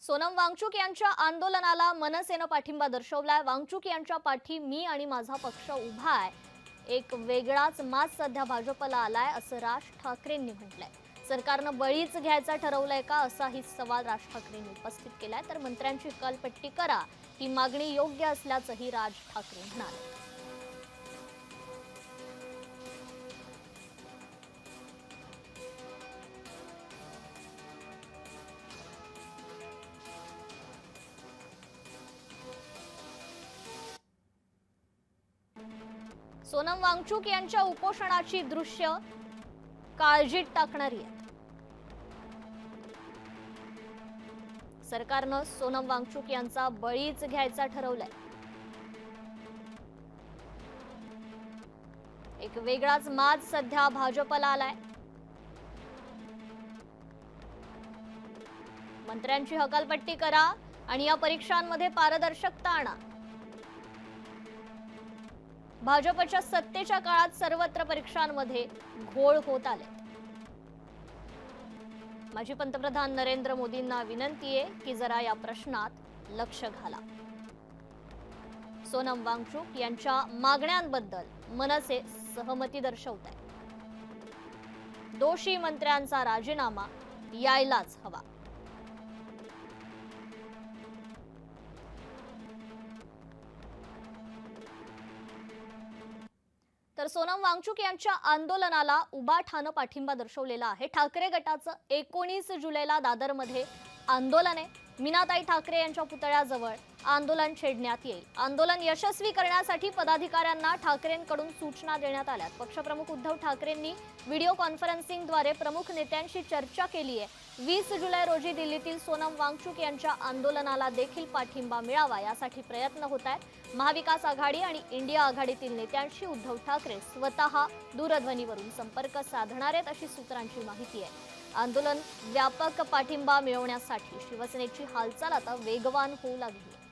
सोनम वांगचुक यांच्या आंदोलनाला मनसेनं पाठिंबा दर्शवलाय। वांगचुक यांच्या पाठी मी आणि माझा पक्ष उभा आहे। एक वेगळाच माज सध्या भाजपला आलाय असं राज ठाकरेंनी म्हटलंय। सरकारनं बळीच घ्यायचा ठरवलंय का असाही सवाल राज ठाकरेंनी उपस्थित केलाय। तर मंत्र्यांची हकालपट्टी करा ही मागणी योग्य असल्याचंही राज ठाकरे म्हणाले। सोनम वांगचुक यांच्या उपोषणाची दृश्य काळजीत टाकणारी आहेत। सरकारनं सोनम वांगचुक यांचा बळीच घ्यायचा ठरवलाय। एक वेगळाच माज सध्या भाजपला आलाय। मंत्र्यांची हकालपट्टी करा आणि या परीक्षांमध्ये पारदर्शकता आणा। भाजपच्या सत्तेच्या काळात सर्वत्र परीक्षांमध्ये घोळ होत आले। माजी पंतप्रधान नरेंद्र मोदींना विनंती आहे की जरा या प्रश्नात लक्ष घाला। सोनम वांगचुक यांच्या मागण्यांबद्दल मनसे सहमती दर्शवत आहे। दोषी मंत्र्यांचा राजीनामा यायलाच हवा। तर सोनम वांगचुक यांच्या आंदोलनाला उबाठानं पाठिंबा दर्शवलेला आहे। ठाकरे गटाचं 19 जुलैला दादरमध्ये आंदोलन आहे। मीनाताई ठाकरे यांच्या पुतळ्याजवळ आंदोलन छेडण्यात येईल। आंदोलन यशस्वी करण्यासाठी पदाधिकाऱ्यांना ठाकरेंकडून सूचना देण्यात आल्या। पक्षप्रमुख उद्धव ठाकरेंनी व्हिडिओ कॉन्फरन्सिंगद्वारे प्रमुख नेत्यांशी चर्चा केली आहे। 20 जुलै रोजी दिल्लीतील सोनम वांगचुक यांच्या आंदोलनाला देखील पाठिंबा मिळावा यासाठी प्रयत्न होत आहेत। महाविकास आघाडी आणि इंडिया आघाडीतील नेत्यांशी उद्धव ठाकरे स्वतः दूरध्वनीवरून संपर्क साधणार आहेत अशी सूत्रांची माहिती आहे। आंदोलन व्यापक पाठिंबा मिळवण्यासाठी शिवसेनेची हालचाल आता वेगवान होऊ लागली आहे।